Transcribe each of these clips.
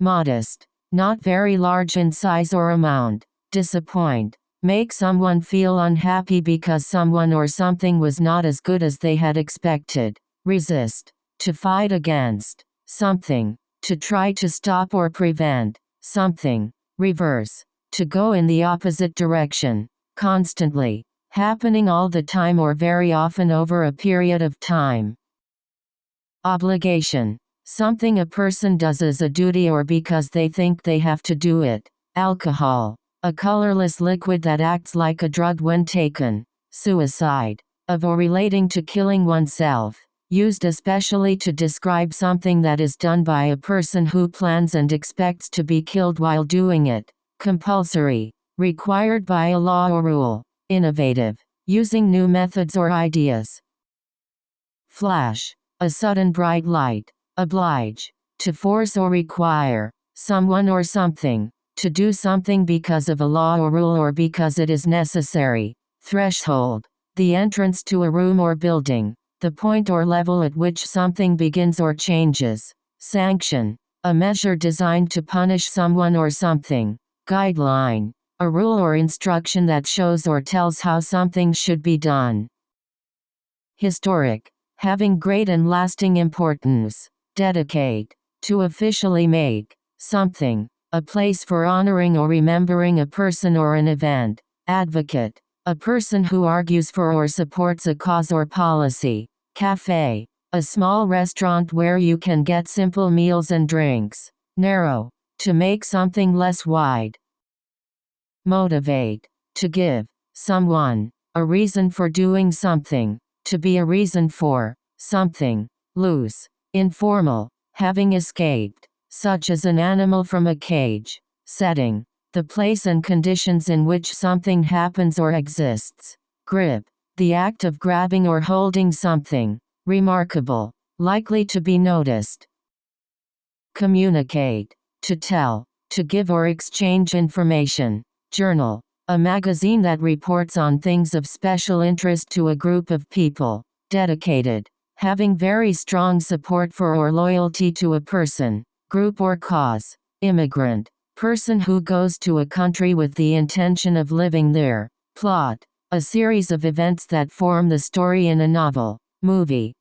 modest, not very large in size or amount, disappoint, make someone feel unhappy because someone or something was not as good as they had expected, resist, to fight against, something, to try to stop or prevent, something, reverse, to go in the opposite direction, constantly, happening all the time or very often over a period of time. Obligation, something a person does as a duty or because they think they have to do it. Alcohol, a colorless liquid that acts like a drug when taken. Suicide, of or relating to killing oneself, used especially to describe something that is done by a person who plans and expects to be killed while doing it. Compulsory, required by a law or rule. Innovative, using new methods or ideas. Flash, a sudden bright light. Oblige, to force or require someone or something to do something because of a law or rule or because it is necessary. Threshold, the entrance to a room or building, the point or level at which something begins or changes. Sanction, a measure designed to punish someone or something. Guideline, a rule or instruction that shows or tells how something should be done. Historic, having great and lasting importance. Dedicate, to officially make something, a place for honoring or remembering a person or an event. Advocate, a person who argues for or supports a cause or policy. Café, a small restaurant where you can get simple meals and drinks. Narrow, to make something less wide. Motivate, to give someone a reason for doing something, to be a reason for something. Loose, informal, having escaped, such as an animal from a cage. Setting, the place and conditions in which something happens or exists. Grip, the act of grabbing or holding something. Remarkable, likely to be noticed. Communicate, to tell, to give or exchange information. Journal, a magazine that reports on things of special interest to a group of people. Dedicated, having very strong support for or loyalty to a person, group or cause. Immigrant, person who goes to a country with the intention of living there. Plot, a series of events that form the story in a novel, movie.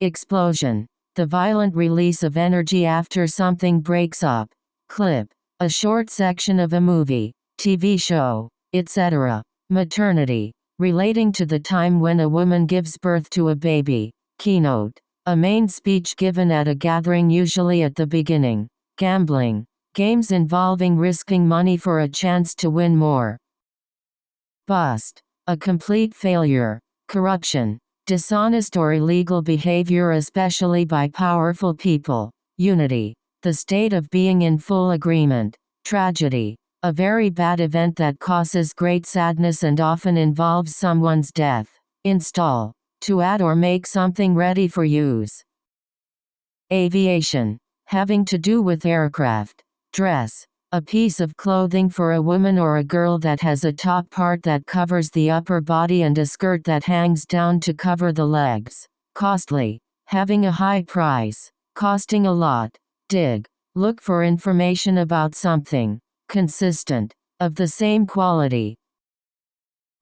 Explosion, the violent release of energy after something breaks up. Clip, a short section of a movie, TV show, etc. Maternity, relating to the time when a woman gives birth to a baby. Keynote, a main speech given at a gathering usually at the beginning. Gambling, games involving risking money for a chance to win more. Bust, a complete failure. Corruption, dishonest or illegal behavior especially by powerful people. Unity, the state of being in full agreement. Tragedy, a very bad event that causes great sadness and often involves someone's death. Install, to add or make something ready for use. Aviation, having to do with aircraft. Dress, a piece of clothing for a woman or a girl that has a top part that covers the upper body and a skirt that hangs down to cover the legs. Costly, having a high price, costing a lot. Dig, look for information about something. Consistent, of the same quality.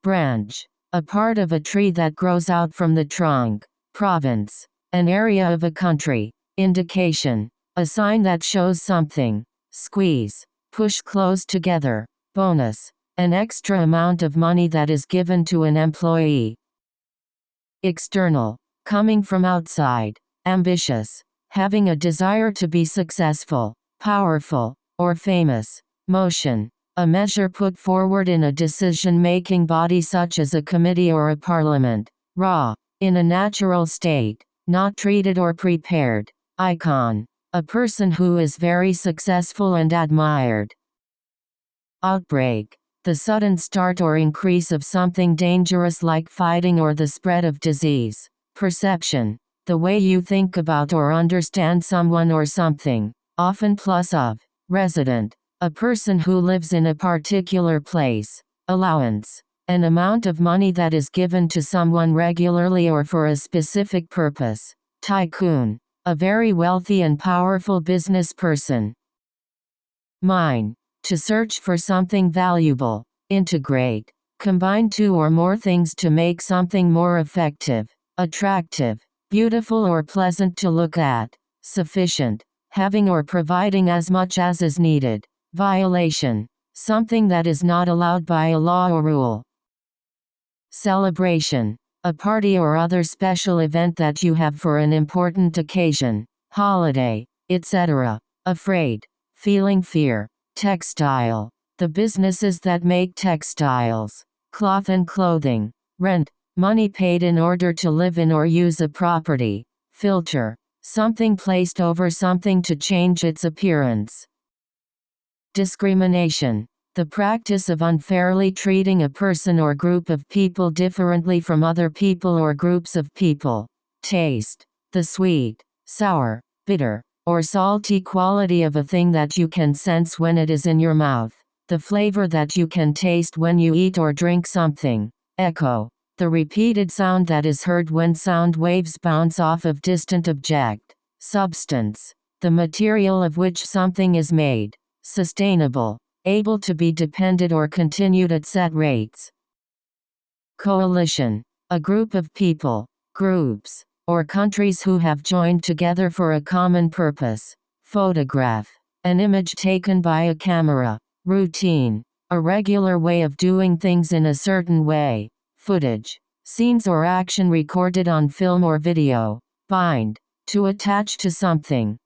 Branch, a part of a tree that grows out from the trunk. Province, an area of a country. Indication, a sign that shows something. Squeeze, push close together. Bonus, an extra amount of money that is given to an employee. External, coming from outside. Ambitious, having a desire to be successful, powerful, or famous. Motion, a measure put forward in a decision-making body such as a committee or a parliament. Raw, in a natural state, not treated or prepared. Icon, a person who is very successful and admired. Outbreak, the sudden start or increase of something dangerous like fighting or the spread of disease. Perception, the way you think about or understand someone or something, often plus of. Resident, a person who lives in a particular place. Allowance, an amount of money that is given to someone regularly or for a specific purpose. Tycoon, a very wealthy and powerful business person. Mine, to search for something valuable. Integrate, combine two or more things to make something more effective, attractive, beautiful or pleasant to look at. Sufficient, having or providing as much as is needed. Violation, something that is not allowed by a law or rule. Celebration, a party or other special event that you have for an important occasion, holiday, etc. Afraid, feeling fear. Textile, the businesses that make textiles. Cloth and clothing. Rent, money paid in order to live in or use a property. Filter, something placed over something to change its appearance. Discrimination, the practice of unfairly treating a person or group of people differently from other people or groups of people. Taste, the sweet, sour, bitter, or salty quality of a thing that you can sense when it is in your mouth. The flavor that you can taste when you eat or drink something. Echo, the repeated sound that is heard when sound waves bounce off of distant object. Substance, the material of which something is made. Sustainable, able to be depended or continued at set rates. Coalition, a group of people, groups, or countries who have joined together for a common purpose. Photograph, an image taken by a camera. Routine, a regular way of doing things in a certain way. Footage, scenes or action recorded on film or video. Bind, to attach to something.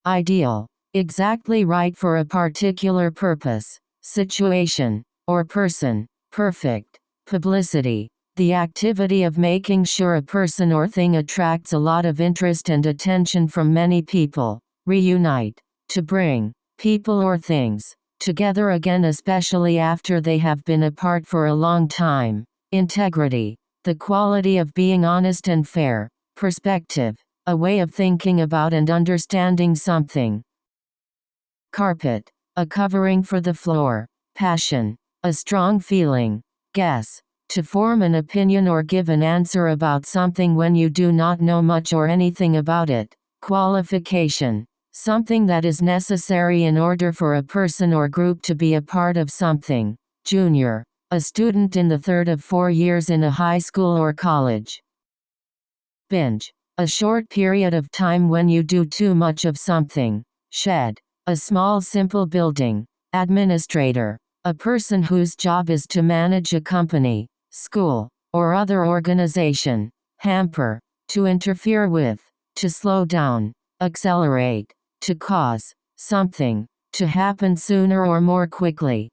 Ideal, exactly right for a particular purpose, situation, or person. Perfect, publicity, the activity of making sure a person or thing attracts a lot of interest and attention from many people. Reunite, to bring people or things together again, especially after they have been apart for a long time. Integrity, the quality of being honest and fair. Perspective, a way of thinking about and understanding something. Carpet, a covering for the floor. Passion, a strong feeling. Guess, to form an opinion or give an answer about something when you do not know much or anything about it. Qualification, something that is necessary in order for a person or group to be a part of something. Junior, a student in the third of 4 years in a high school or college. Binge, a short period of time when you do too much of something. Shed, a small simple building. Administrator, a person whose job is to manage a company, school, or other organization. Hamper, to interfere with, to slow down. Accelerate, to cause something to happen sooner or more quickly.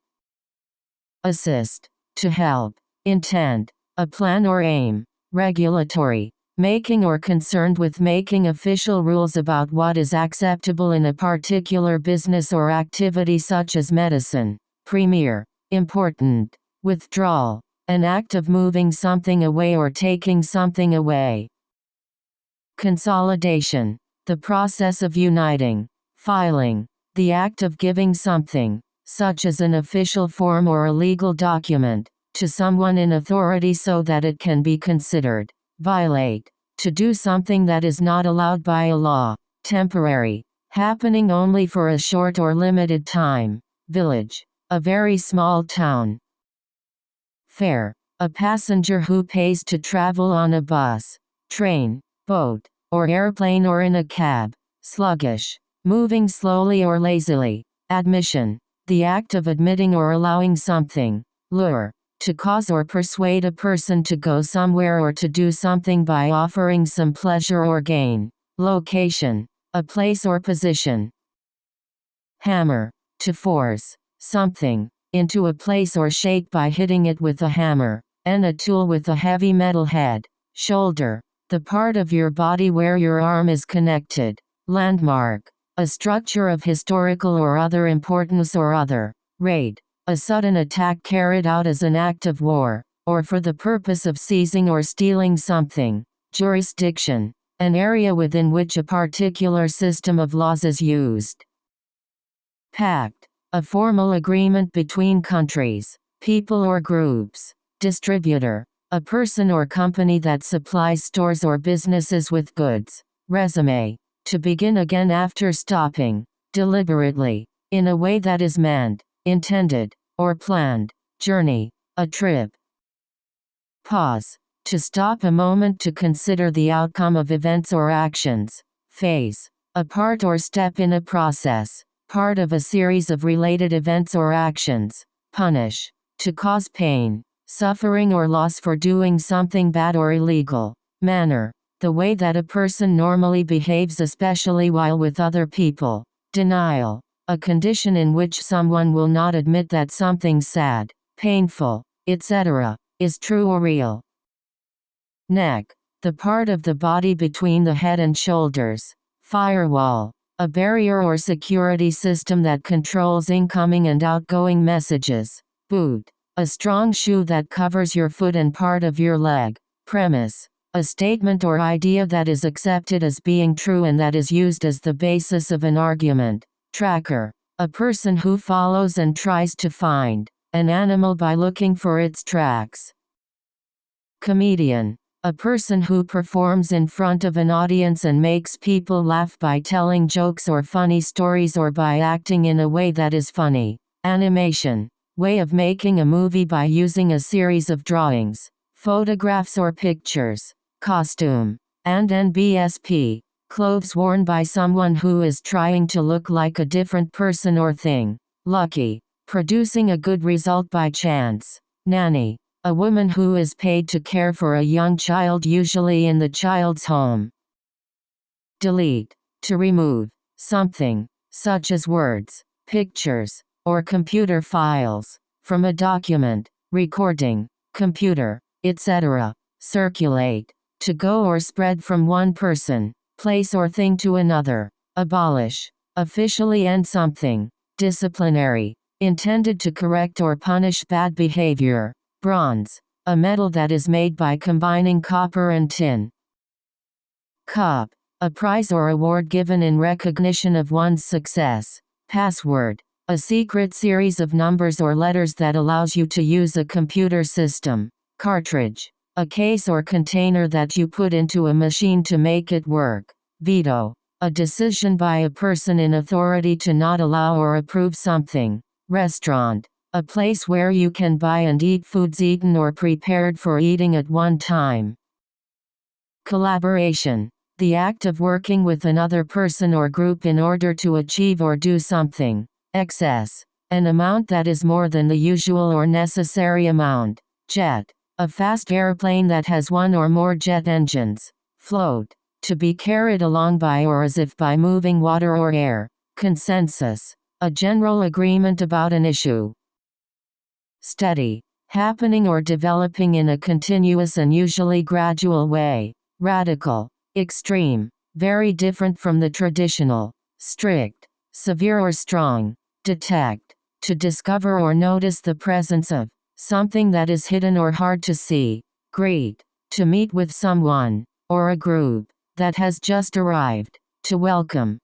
Assist, to help. Intent, a plan or aim. Regulatory, making or concerned with making official rules about what is acceptable in a particular business or activity such as medicine. Premier, important. Withdrawal, an act of moving something away or taking something away. Consolidation, the process of uniting. Filing, the act of giving something, such as an official form or a legal document, to someone in authority so that it can be considered. Violate, to do something that is not allowed by a law. Temporary, happening only for a short or limited time. Village, a very small town. Fare, a passenger who pays to travel on a bus, train, boat, or airplane or in a cab. Sluggish, moving slowly or lazily. Admission, the act of admitting or allowing something. Lure, to cause or persuade a person to go somewhere or to do something by offering some pleasure or gain. Location, a place or position. Hammer, to force something into a place or shape by hitting it with a hammer, and a tool with a heavy metal head. Shoulder, the part of your body where your arm is connected. Landmark, a structure of historical or other importance or other. Raid, a sudden attack carried out as an act of war, or for the purpose of seizing or stealing something. Jurisdiction, an area within which a particular system of laws is used. Pact, a formal agreement between countries, people or groups. Distributor, a person or company that supplies stores or businesses with goods. Resume. To begin again after stopping. Deliberately. In a way that is meant, intended, or planned. Journey. A trip. Pause. To stop a moment to consider the outcome of events or actions. Phase. A part or step in a process. Part of a series of related events or actions. Punish. To cause pain, suffering or loss for doing something bad or illegal. Manner. The way that a person normally behaves, especially while with other people. Denial. A condition in which someone will not admit that something sad, painful, etc., is true or real. Neck. The part of the body between the head and shoulders. Firewall. A barrier or security system that controls incoming and outgoing messages. Boot. A strong shoe that covers your foot and part of your leg. Premise. A statement or idea that is accepted as being true and that is used as the basis of an argument. Tracker. A person who follows and tries to find an animal by looking for its tracks. Comedian. A person who performs in front of an audience and makes people laugh by telling jokes or funny stories or by acting in a way that is funny. Animation. Way of making a movie by using a series of drawings, photographs or pictures. Costume. And NBSP. Clothes worn by someone who is trying to look like a different person or thing. Lucky. Producing a good result by chance. Nanny. A woman who is paid to care for a young child, usually in the child's home. Delete. To remove something, such as words, pictures, or computer files, from a document, recording, computer, etc. Circulate. To go or spread from one person, place or thing to another. Abolish. Officially end something. Disciplinary. Intended to correct or punish bad behavior. Bronze. A metal that is made by combining copper and tin. Cup. A prize or award given in recognition of one's success. Password. A secret series of numbers or letters that allows you to use a computer system. Cartridge. A case or container that you put into a machine to make it work. Veto. A decision by a person in authority to not allow or approve something. Restaurant. A place where you can buy and eat foods eaten or prepared for eating at one time. Collaboration. The act of working with another person or group in order to achieve or do something. Excess. An amount that is more than the usual or necessary amount. Jet. A fast airplane that has one or more jet engines. Float. To be carried along by or as if by moving water or air. Consensus. A general agreement about an issue. Steady. Happening or developing in a continuous and usually gradual way. Radical. Extreme. Very different from the traditional. Strict. Severe or strong. Detect. To discover or notice the presence of something that is hidden or hard to see. Greet. To meet with someone, or a group, that has just arrived. To welcome.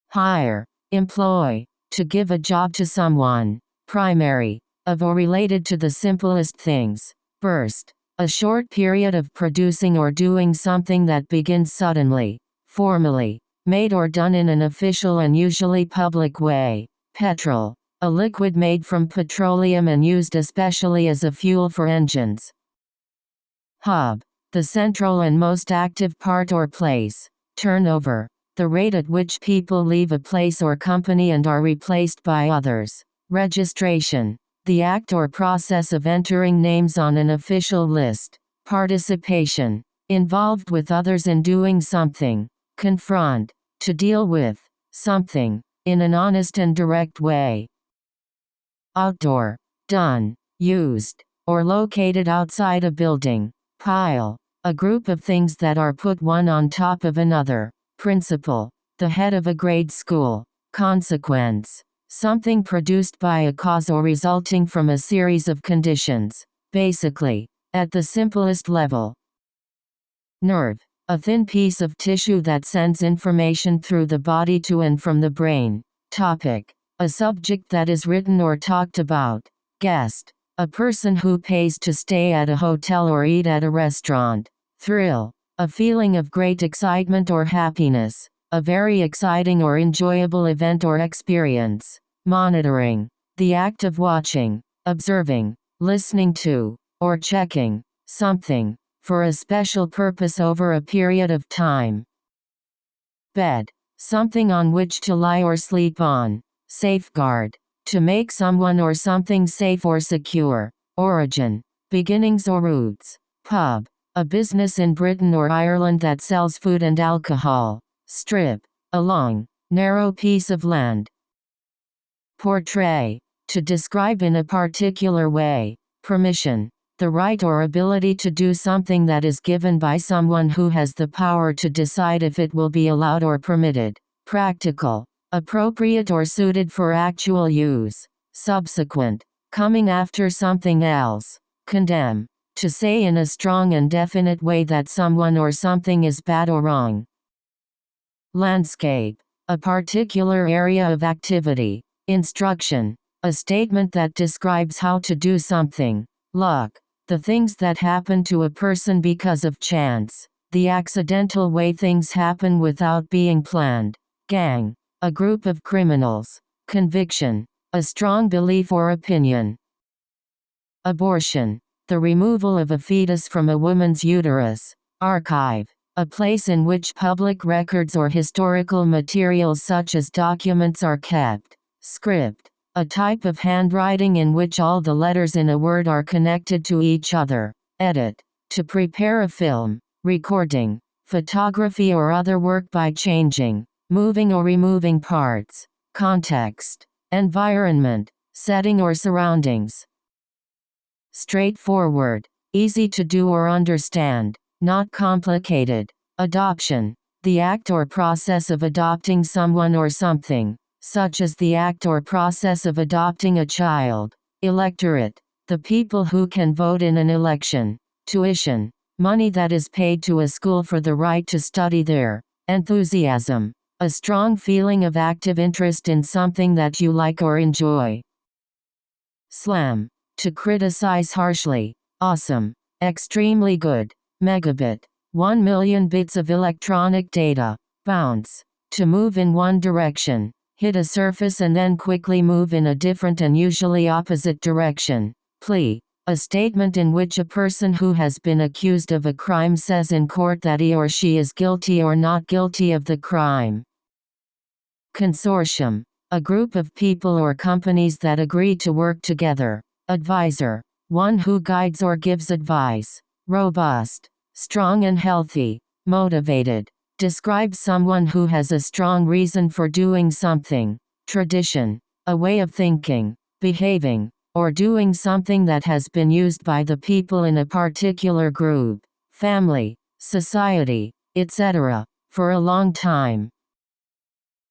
Hire. Employ. To give a job to someone. Primary. Of or related to the simplest things. Burst. A short period of producing or doing something that begins suddenly. Formally. Made or done in an official and usually public way. Petrol. A liquid made from petroleum and used especially as a fuel for engines. Hub. The central and most active part or place. Turnover. The rate at which people leave a place or company and are replaced by others. Registration. The act or process of entering names on an official list. Participation. Involved with others in doing something. Confront. To deal with something in an honest and direct way. Outdoor. Done, used, or located outside a building. Pile. A group of things that are put one on top of another. Principal. The head of a grade school. Consequence. Something produced by a cause or resulting from a series of conditions. Basically. At the simplest level. Nerve. A thin piece of tissue that sends information through the body to and from the brain. Topic. A subject that is written or talked about. Guest. A person who pays to stay at a hotel or eat at a restaurant. Thrill. a feeling of great excitement or happiness, a very exciting or enjoyable event or experience. Monitoring, the act of watching, observing, listening to, or checking something for a special purpose over a period of time. Bed, something on which to lie or sleep on. Safeguard, to make someone or something safe or secure. Origin, beginnings or roots. Pub, a business in Britain or Ireland that sells food and alcohol. Strip, a long, narrow piece of land. Portray, to describe in a particular way. Permission, the right or ability to do something that is given by someone who has the power to decide if it will be allowed or permitted. Practical, appropriate or suited for actual use. Subsequent, coming after something else. Condemn, to say in a strong and definite way that someone or something is bad or wrong. Landscape, a particular area of activity. Instruction, a statement that describes how to do something. Luck, the things that happen to a person because of chance, the accidental way things happen without being planned. Gang, a group of criminals. Conviction, a strong belief or opinion. Abortion, the removal of a fetus from a woman's uterus. Archive, a place in which public records or historical materials such as documents are kept. Script, a type of handwriting in which all the letters in a word are connected to each other. Edit, to prepare a film, recording, photography or other work by changing, moving or removing parts. Context, environment, setting or surroundings. Straightforward, easy to do or understand, not complicated. Adoption, the act or process of adopting someone or something, such as the act or process of adopting a child. Electorate, the people who can vote in an election. Tuition, money that is paid to a school for the right to study there. Enthusiasm, a strong feeling of active interest in something that you like or enjoy. Slam, to criticize harshly. Awesome, extremely good. Megabit, 1 million bits of electronic data. Bounce, to move in one direction, hit a surface and then quickly move in a different and usually opposite direction. Plea, a statement in which a person who has been accused of a crime says in court that he or she is guilty or not guilty of the crime. Consortium, a group of people or companies that agree to work together. Advisor, one who guides or gives advice. Robust, strong and healthy. Motivated, describes someone who has a strong reason for doing something. Tradition, a way of thinking, behaving, or doing something that has been used by the people in a particular group, family, society, etc., for a long time.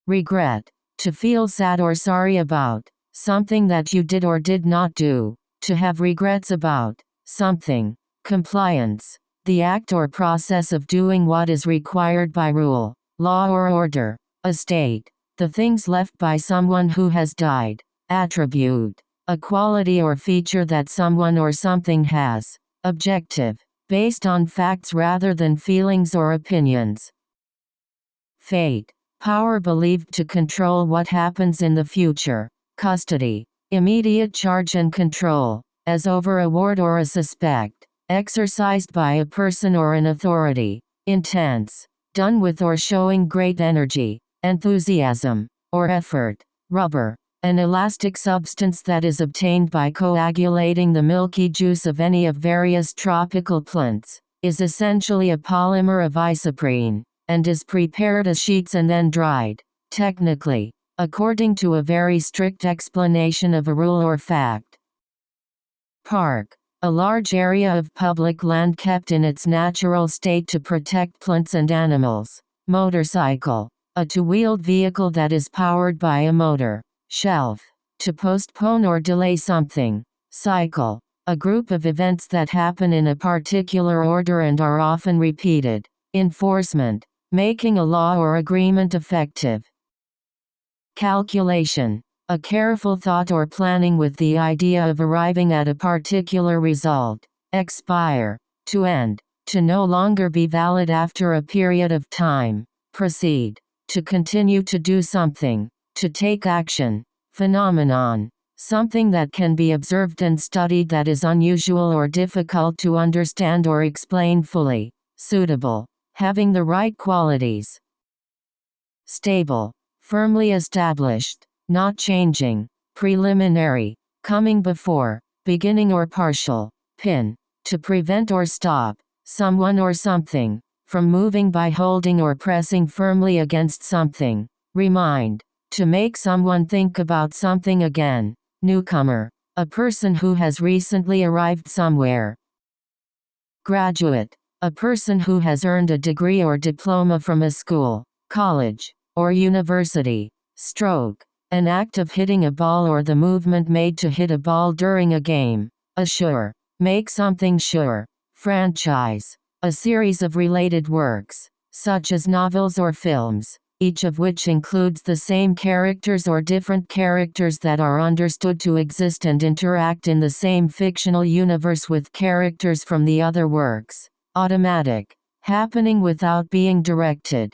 Regret, to feel sad or sorry about something that you did or did not do, to have regrets about something. Compliance, the act or process of doing what is required by rule, law or order. Estate, the things left by someone who has died. Attribute, a quality or feature that someone or something has. Objective, based on facts rather than feelings or opinions. Fate, power believed to control what happens in the future. Custody, immediate charge and control, as over a ward or a suspect, exercised by a person or an authority. Intense, done with or showing great energy, enthusiasm, or effort. Rubber, an elastic substance that is obtained by coagulating the milky juice of any of various tropical plants, is essentially a polymer of isoprene, and is prepared as sheets and then dried. Technically, according to a very strict explanation of a rule or fact. Park, a large area of public land kept in its natural state to protect plants and animals. Motorcycle, a two-wheeled vehicle that is powered by a motor. Shelf, to postpone or delay something. Cycle, a group of events that happen in a particular order and are often repeated. Enforcement, making a law or agreement effective. Calculation, a careful thought or planning with the idea of arriving at a particular result. Expire, to end, To no longer be valid after a period of time. Proceed. To continue to do something. To take action. Phenomenon. Something that can be observed and studied that is unusual or difficult to understand or explain fully. Suitable. Having the right qualities. Stable. Firmly established. Not changing. Preliminary. Coming before. Beginning or partial. Pin. To prevent or stop someone or something from moving by holding or pressing firmly against something. Remind. To make someone think about something again. Newcomer. A person who has recently arrived somewhere. Graduate. A person who has earned a degree or diploma from a school, college, or university. Stroke. An act of hitting a ball or the movement made to hit a ball during a game. Assure. Make something sure. Franchise. A series of related works, such as novels or films, each of which includes the same characters or different characters that are understood to exist and interact in the same fictional universe with characters from the other works. Automatic. Happening without being directed.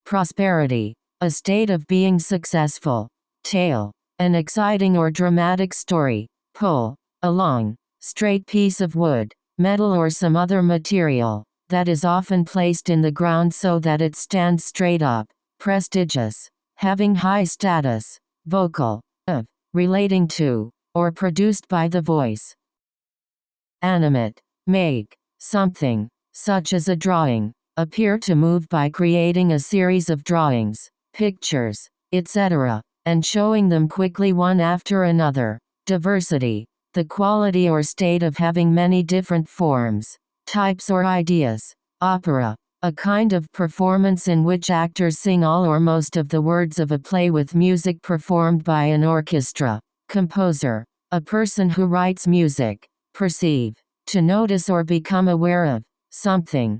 Prosperity. A state of being successful. Tale. An exciting or dramatic story. Pull. A long, straight piece of wood, metal or some other material, that is often placed in the ground so that it stands straight up. Prestigious. Having high status. Vocal. Of. Relating to, or produced by the voice. Animate. Make something, such as a drawing, appear to move by creating a series of drawings, pictures, etc., and showing them quickly one after another. Diversity. The quality or state of having many different forms, types or ideas. Opera. A kind of performance in which actors sing all or most of the words of a play with music performed by an orchestra. Composer. A person who writes music. Perceive. To notice or become aware of something.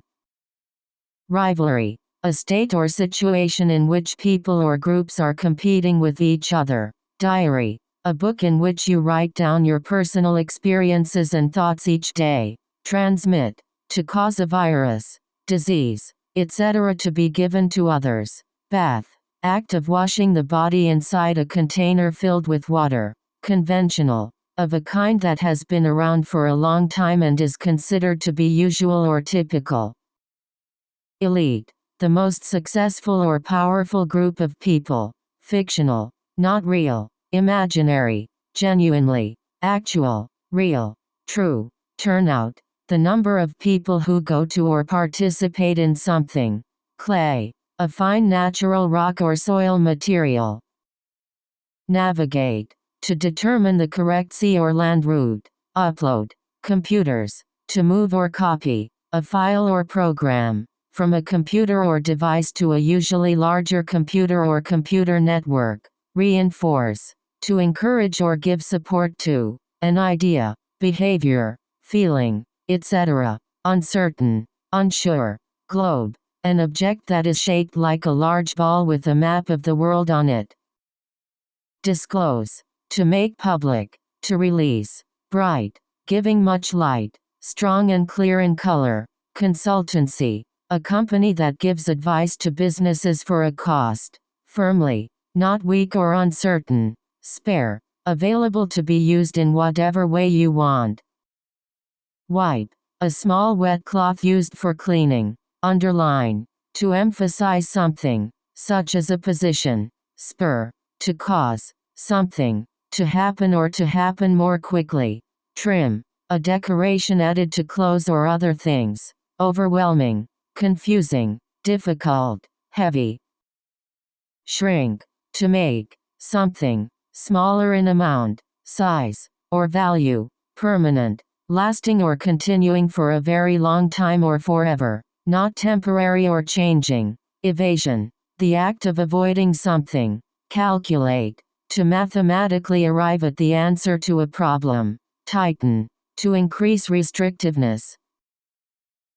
Rivalry. A state or situation in which people or groups are competing with each other. Diary. A book in which you write down your personal experiences and thoughts each day. Transmit. To cause a virus, disease, etc. to be given to others. Bath. Act of washing the body inside a container filled with water. Conventional. Of a kind that has been around for a long time and is considered to be usual or typical. Elite. The most successful or powerful group of people. Fictional. Not real. Imaginary. Genuinely. Actual. Real. True. Turnout. The number of people who go to or participate in something. Clay. A fine natural rock or soil material. Navigate. To determine the correct sea or land route. Upload. Computers. To move or copy a file or program from a computer or device to a usually larger computer or computer network. Reinforce. To encourage or give support to an idea, behavior, feeling, etc. Uncertain. Unsure. Globe. An object that is shaped like a large ball with a map of the world on it. Disclose. To make public. To release. Bright. Giving much light. Strong and clear in color. Consultancy. A company that gives advice to businesses for a cost. Firmly. Not weak or uncertain. Spare. Available to be used in whatever way you want. Wipe. A small wet cloth used for cleaning. Underline. To emphasize something, such as a position. Spur. To cause something to happen or to happen more quickly. Trim. A decoration added to clothes or other things. Overwhelming. Confusing. Difficult. Heavy. Shrink. To make something smaller in amount, size, or value. Permanent. Lasting or continuing for a very long time or forever. Not temporary or changing. Evasion. The act of avoiding something. Calculate. To mathematically arrive at the answer to a problem. Tighten. To increase restrictiveness.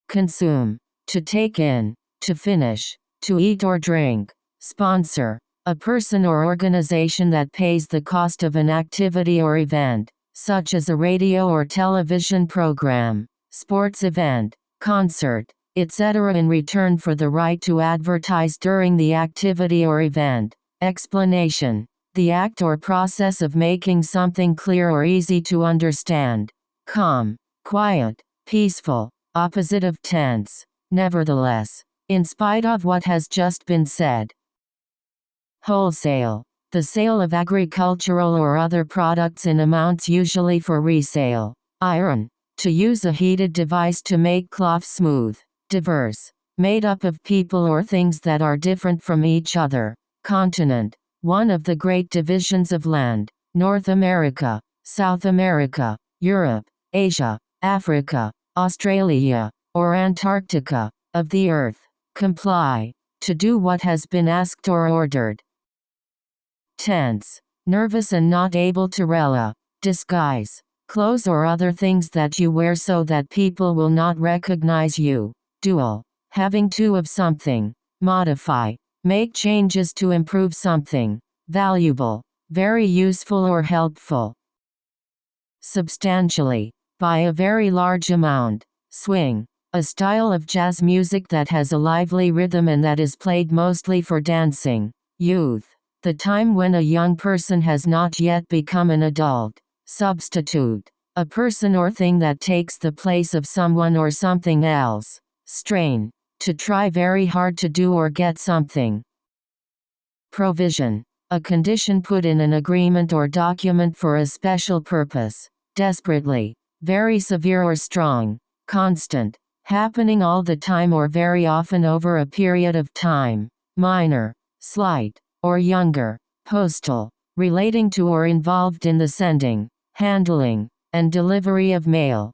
Consume. To take in. To finish. To eat or drink. Sponsor. A person or organization that pays the cost of an activity or event, such as a radio or television program. Sports event. concert, etc. in return for the right to advertise during the activity or event. Explanation: the act or process of making something clear or easy to understand. Calm, quiet, peaceful, opposite of tense. Nevertheless, in spite of what has just been said. Wholesale, the sale of agricultural or other products in amounts usually for resale. Iron, to use a heated device to make cloth smooth. Diverse, made up of people or things that are different from each other. Continent, one of the great divisions of land. North America, South America, Europe, Asia, Africa, Australia, or Antarctica, of the earth. Comply, to do what has been asked or ordered. Tense, nervous and not able to rela, disguise, clothes or other things that you wear so that people will not recognize you. Dual, having two of something. Modify, make changes to improve something. Valuable, very useful or helpful. Substantially, by a very large amount. Swing, a style of jazz music that has a lively rhythm and that is played mostly for dancing. Youth, the time when a young person has not yet become an adult. Substitute, a person or thing that takes the place of someone or something else. Strain, to try very hard to do or get something. Provision, a condition put in an agreement or document for a special purpose. Desperately, very severe or strong. Constant, happening all the time or very often over a period of time. Minor, slight, or younger. Postal, relating to or involved in the sending, handling, and delivery of mail.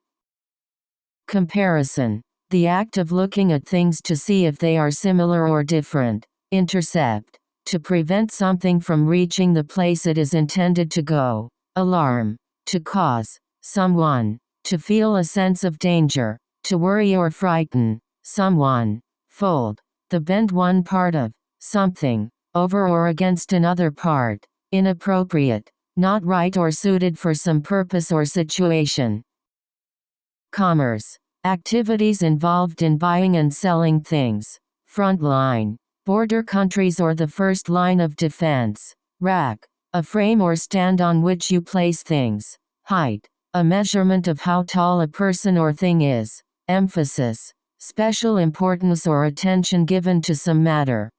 Comparison, the act of looking at things to see if they are similar or different. Intercept, to prevent something from reaching the place it is intended to go. Alarm, to cause someone to feel a sense of danger, to worry or frighten someone. Fold, the bend one part of something over or against another part. Inappropriate, not right or suited for some purpose or situation. Commerce, activities involved in buying and selling things. Front line, border countries or the first line of defense. Rack, a frame or stand on which you place things. Height, a measurement of how tall a person or thing is. Emphasis, special importance or attention given to some matter.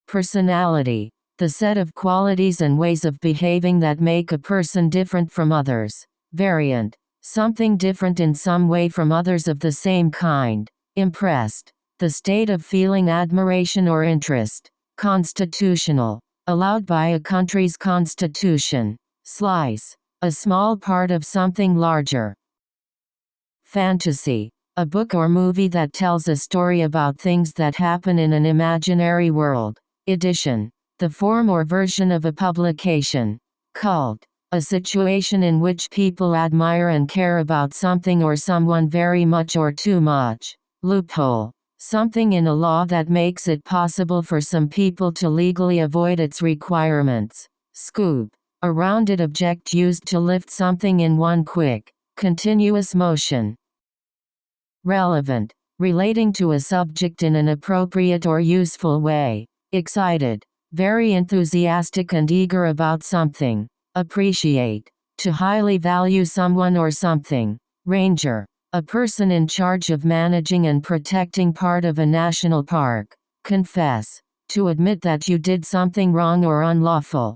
Personality, the set of qualities and ways of behaving that make a person different from others. Variant, something different in some way from others of the same kind. Impressed, the state of feeling admiration or interest. Constitutional, allowed by a country's constitution. Slice, a small part of something larger. Fantasy, a book or movie that tells a story about things that happen in an imaginary world. Edition, the form or version of a publication. Cult, a situation in which people admire and care about something or someone very much or too much. Loophole, something in a law that makes it possible for some people to legally avoid its requirements. Scoop, a rounded object used to lift something in one quick, continuous motion. Relevant, relating to a subject in an appropriate or useful way. Excited, very enthusiastic and eager about something. Appreciate, to highly value someone or something. Ranger, a person in charge of managing and protecting part of a national park. Confess, to admit that you did something wrong or unlawful.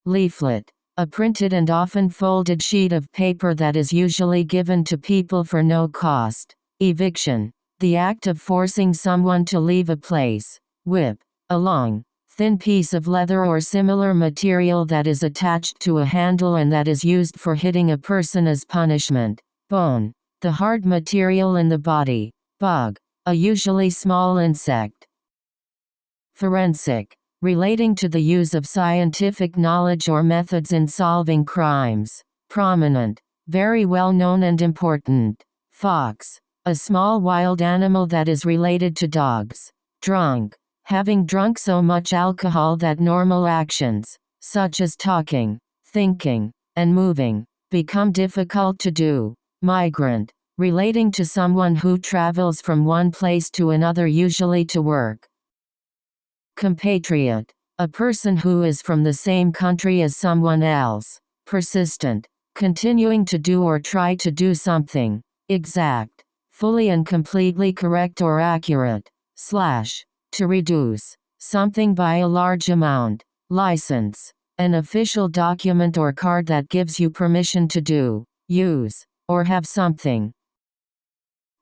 Leaflet, a printed and often folded sheet of paper that is usually given to people for no cost. Eviction, the act of forcing someone to leave a place. Whip, a long, thin piece of leather or similar material that is attached to a handle and that is used for hitting a person as punishment. Bone, the hard material in the body. Bug, a usually small insect. Forensic, relating to the use of scientific knowledge or methods in solving crimes. Prominent, very well known and important. Fox, a small wild animal that is related to dogs. Drunk, having drunk so much alcohol that normal actions, such as talking, thinking, and moving, become difficult to do. Migrant, relating to someone who travels from one place to another, usually to work. Compatriot, a person who is from the same country as someone else. Persistent, continuing to do or try to do something. Exact, fully and completely correct or accurate. Slash, to reduce something by a large amount. License, an official document or card that gives you permission to do, use, or have something.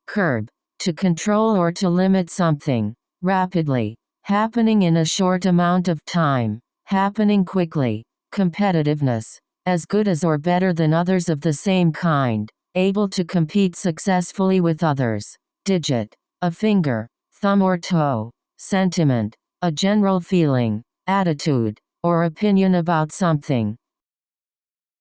Curb, to control or to limit something. Rapidly, happening in a short amount of time, happening quickly. Competitiveness, as good as or better than others of the same kind, able to compete successfully with others. Digit, a finger, thumb or toe. Sentiment, a general feeling, attitude, or opinion about something.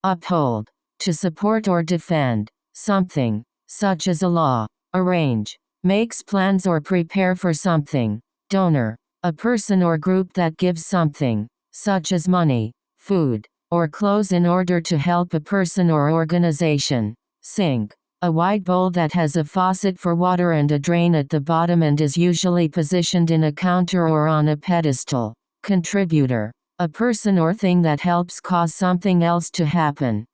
Uphold, to support or defend something, such as a law. Arrange, makes plans or prepare for something. Donor, a person or group that gives something, such as money, food, or clothes in order to help a person or organization. Sink, a wide bowl that has a faucet for water and a drain at the bottom and is usually positioned in a counter or on a pedestal. Contributor, a person or thing that helps cause something else to happen.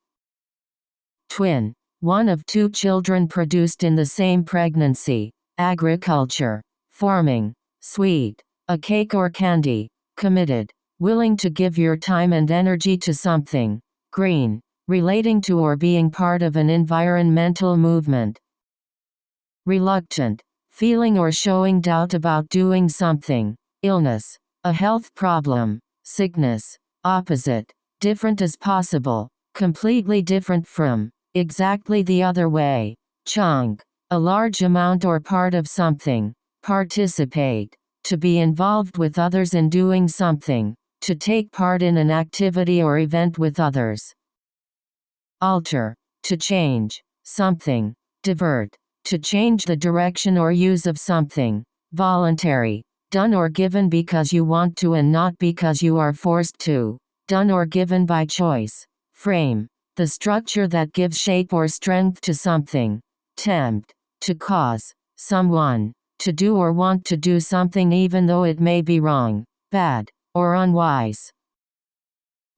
Twin, one of two children produced in the same pregnancy. Agriculture, farming. Sweet, a cake or candy. Committed, willing to give your time and energy to something. Green, relating to or being part of an environmental movement. Reluctant, feeling or showing doubt about doing something. Illness, a health problem. Sickness, opposite, different as possible, completely different from, exactly the other way. Chunk, a large amount or part of something. Participate, to be involved with others in doing something, to take part in an activity or event with others. Alter, to change something. Divert, to change the direction or use of something. Voluntary, done or given because you want to and not because you are forced to. Done or given by choice. Frame, the structure that gives shape or strength to something. Tempt, to cause someone to do or want to do something even though it may be wrong, bad, or unwise.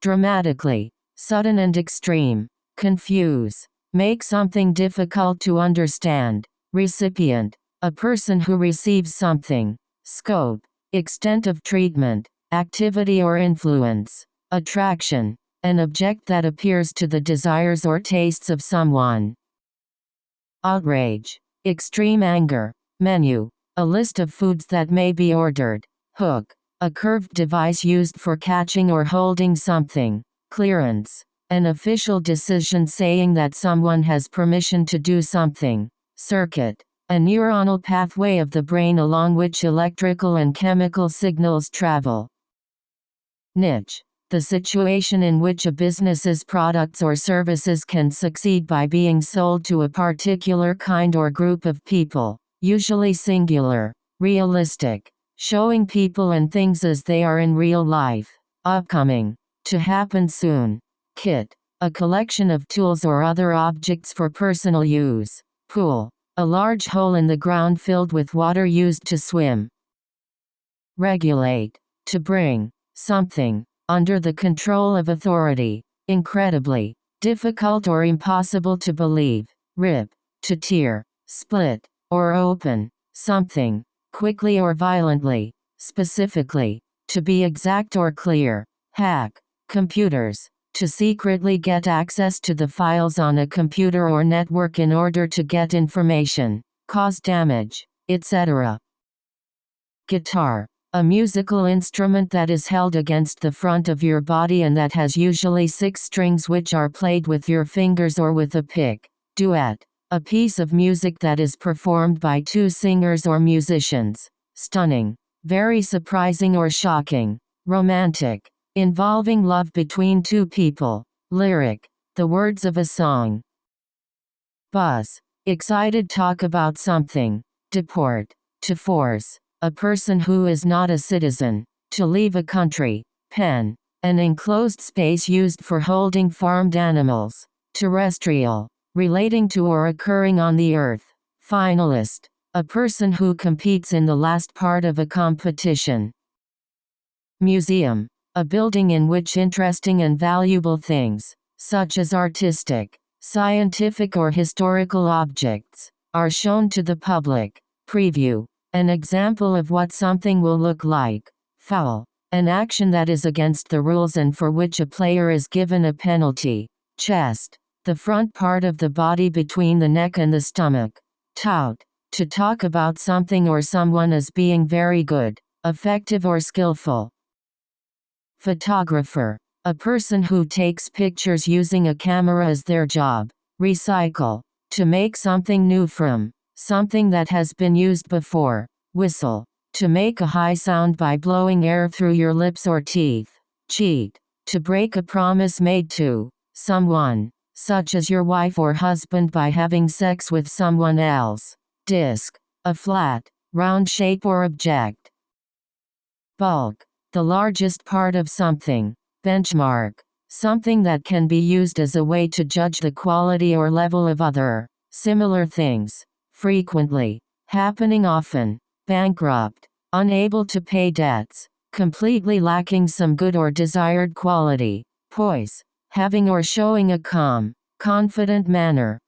Dramatically, sudden and extreme. Confuse, make something difficult to understand. Recipient, a person who receives something. Scope, extent of treatment, activity or influence. Attraction, an object that appears to the desires or tastes of someone. Outrage, extreme anger. Menu, a list of foods that may be ordered. Hook, a curved device used for catching or holding something. Clearance, an official decision saying that someone has permission to do something. Circuit, a neuronal pathway of the brain along which electrical and chemical signals travel. Niche, the situation in which a business's products or services can succeed by being sold to a particular kind or group of people, usually singular. Realistic, showing people and things as they are in real life. Upcoming, to happen soon. Kit, a collection of tools or other objects for personal use. Pool, a large hole in the ground filled with water used to swim. Regulate, to bring something under the control of authority. Incredibly, difficult or impossible to believe. Rip, to tear, split, or open something, quickly or violently. Specifically, to be exact or clear. Hack, computers, to secretly get access to the files on a computer or network in order to get information, cause damage, etc. Guitar, a musical instrument that is held against the front of your body and that has usually 6 strings which are played with your fingers or with a pick. Duet, a piece of music that is performed by 2 singers or musicians. Stunning, very surprising or shocking. Romantic, involving love between 2 people. Lyric, the words of a song. Buzz, excited talk about something. Deport, to force, a person who is not a citizen, to leave a country. Pen, an enclosed space used for holding farmed animals. Terrestrial, relating to or occurring on the earth. Finalist, a person who competes in the last part of a competition. Museum, a building in which interesting and valuable things, such as artistic, scientific or historical objects, are shown to the public. Preview, an example of what something will look like. Foul, an action that is against the rules and for which a player is given a penalty. Chest, the front part of the body between the neck and the stomach. Tout, to talk about something or someone as being very good, effective or skillful. Photographer, a person who takes pictures using a camera as their job. Recycle, to make something new from something that has been used before. Whistle, to make a high sound by blowing air through your lips or teeth. Cheat, to break a promise made to someone, such as your wife or husband, by having sex with someone else. Disc, a flat, round shape or object. Bulk, the largest part of something. Benchmark, something that can be used as a way to judge the quality or level of other similar things. Frequently, happening often. Bankrupt, unable to pay debts, completely lacking some good or desired quality. Poise, having or showing a calm, confident manner.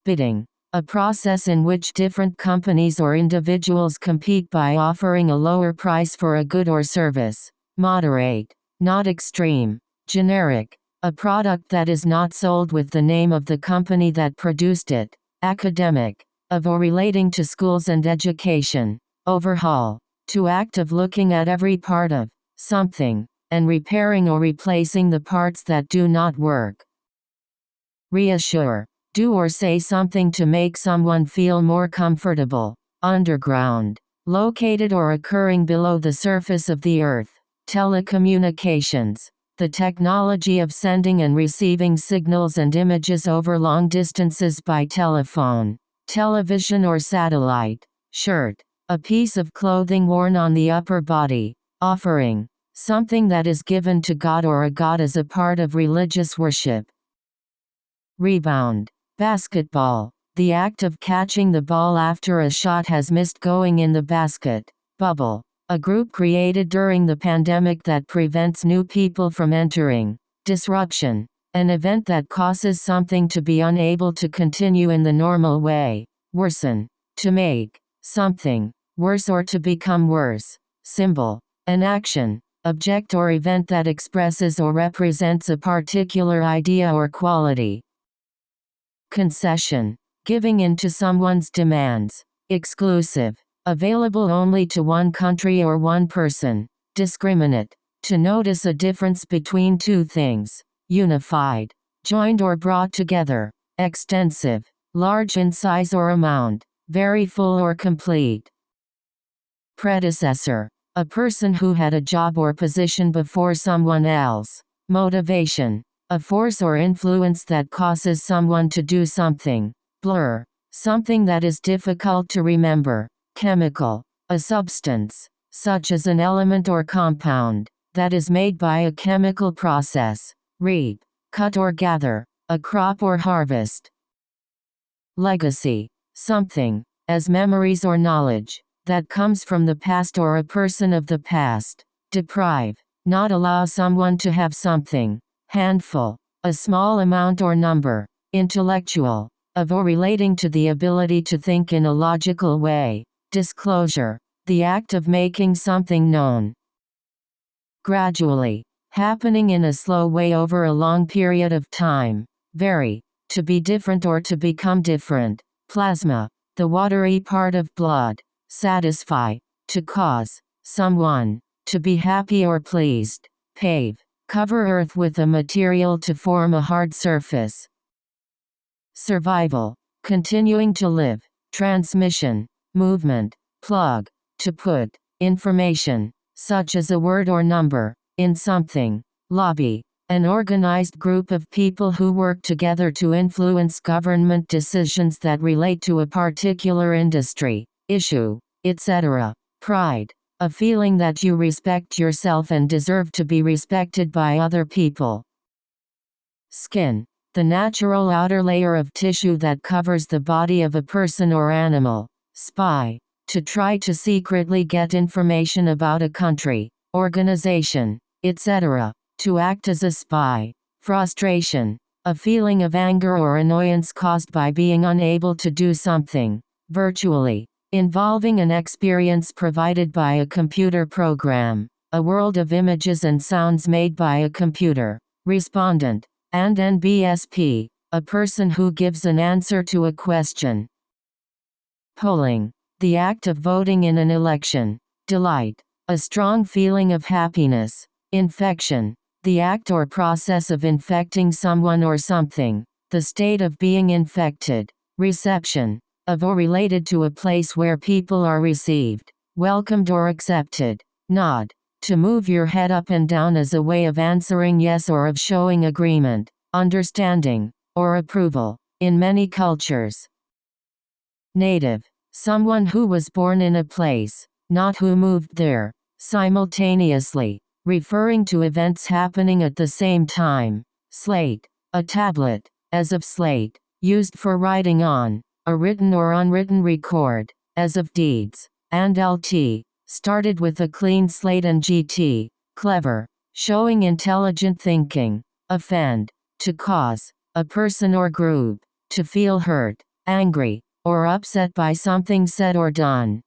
Bidding, a process in which different companies or individuals compete by offering a lower price for a good or service. Moderate, not extreme. Generic, a product that is not sold with the name of the company that produced it. Academic, of or relating to schools and education. Overhaul, to act of looking at every part of something, and repairing or replacing the parts that do not work. Reassure, do or say something to make someone feel more comfortable. Underground, located or occurring below the surface of the earth. Telecommunications, the technology of sending and receiving signals and images over long distances by telephone, television or satellite. Shirt, a piece of clothing worn on the upper body. Offering, something that is given to God or a god as a part of religious worship. Rebound, basketball, the act of catching the ball after a shot has missed going in the basket. Bubble, a group created during the pandemic that prevents new people from entering. Disruption, an event that causes something to be unable to continue in the normal way. Worsen, to make something worse or to become worse. Symbol, an action, object or event that expresses or represents a particular idea or quality. Concession, giving in to someone's demands. Exclusive, available only to one country or one person. Discriminate, to notice a difference between two things. Unified, joined or brought together. Extensive, large in size or amount, very full or complete. Predecessor, a person who had a job or position before someone else. Motivation, a force or influence that causes someone to do something. Blur, something that is difficult to remember. Chemical, a substance, such as an element or compound, that is made by a chemical process. Reap, cut or gather, a crop or harvest. Legacy, something, as memories or knowledge, that comes from the past or a person of the past. Deprive, not allow someone to have something. Handful, a small amount or number. Intellectual, of or relating to the ability to think in a logical way. Disclosure, the act of making something known. Gradually, happening in a slow way over a long period of time. Vary, to be different or to become different. Plasma, the watery part of blood. Satisfy, to cause someone to be happy or pleased. Pave, cover earth with a material to form a hard surface. Survival, continuing to live. Transmission, movement. Plug, to put information, such as a word or number, in something. Lobby, an organized group of people who work together to influence government decisions that relate to a particular industry, issue, etc. Pride, a feeling that you respect yourself and deserve to be respected by other people. Skin, the natural outer layer of tissue that covers the body of a person or animal. Spy, to try to secretly get information about a country, organization, etc., to act as a spy. Frustration, a feeling of anger or annoyance caused by being unable to do something, virtually, involving an experience provided by a computer program, a world of images and sounds made by a computer. Respondent, and NBSP, a person who gives an answer to a question. Polling, the act of voting in an election. Delight, a strong feeling of happiness. Infection, the act or process of infecting someone or something, the state of being infected. Reception, of or related to a place where people are received, welcomed or accepted. Nod, to move your head up and down as a way of answering yes or of showing agreement, understanding, or approval, in many cultures. Native, someone who was born in a place, not who moved there, simultaneously, referring to events happening at the same time. Slate, a tablet, as of slate, used for writing on, a written or unwritten record, as of deeds. And LT, started with a clean slate, and GT, clever, showing intelligent thinking. Offend, to cause, a person or group, to feel hurt, angry, or upset by something said or done.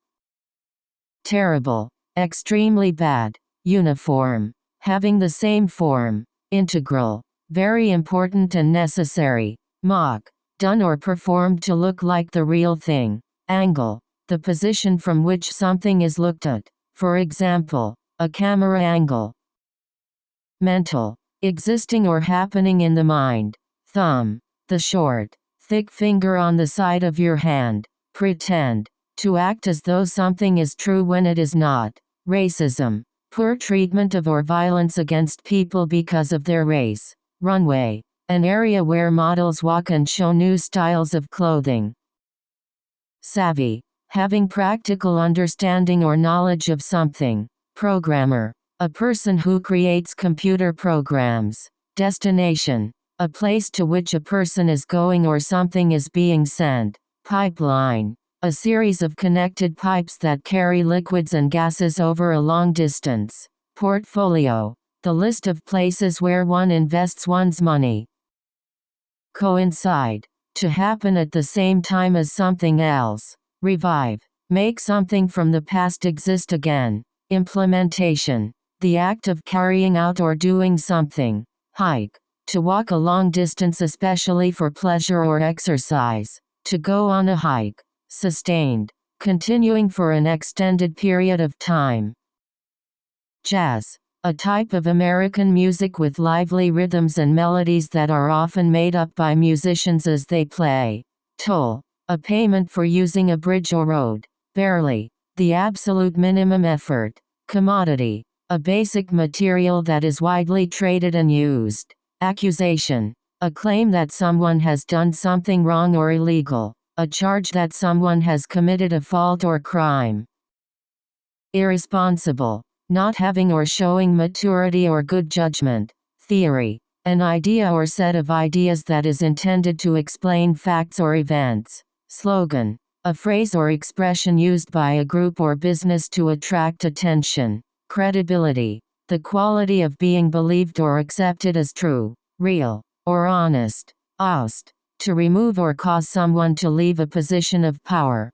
Terrible, extremely bad. Uniform, having the same form. Integral, very important and necessary. Mock, done or performed to look like the real thing. Angle, the position from which something is looked at, for example, a camera angle. Mental, existing or happening in the mind. Thumb, the short, thick finger on the side of your hand. Pretend, to act as though something is true when it is not. Racism, poor treatment of or violence against people because of their race. Runway, an area where models walk and show new styles of clothing. Savvy, having practical understanding or knowledge of something. Programmer, a person who creates computer programs. Destination, a place to which a person is going or something is being sent. Pipeline, a series of connected pipes that carry liquids and gases over a long distance. Portfolio, the list of places where one invests one's money. Coincide, to happen at the same time as something else. Revive, make something from the past exist again. Implementation, the act of carrying out or doing something. Hike, to walk a long distance especially for pleasure or exercise. To go on a hike. Sustained, continuing for an extended period of time. Jazz, a type of American music with lively rhythms and melodies that are often made up by musicians as they play. Toll, a payment for using a bridge or road. Barely, the absolute minimum effort. Commodity, a basic material that is widely traded and used. Accusation, a claim that someone has done something wrong or illegal. A charge that someone has committed a fault or crime. Irresponsible, not having or showing maturity or good judgment. Theory, an idea or set of ideas that is intended to explain facts or events. Slogan, a phrase or expression used by a group or business to attract attention. Credibility, the quality of being believed or accepted as true, real, or honest. Oust, to remove or cause someone to leave a position of power.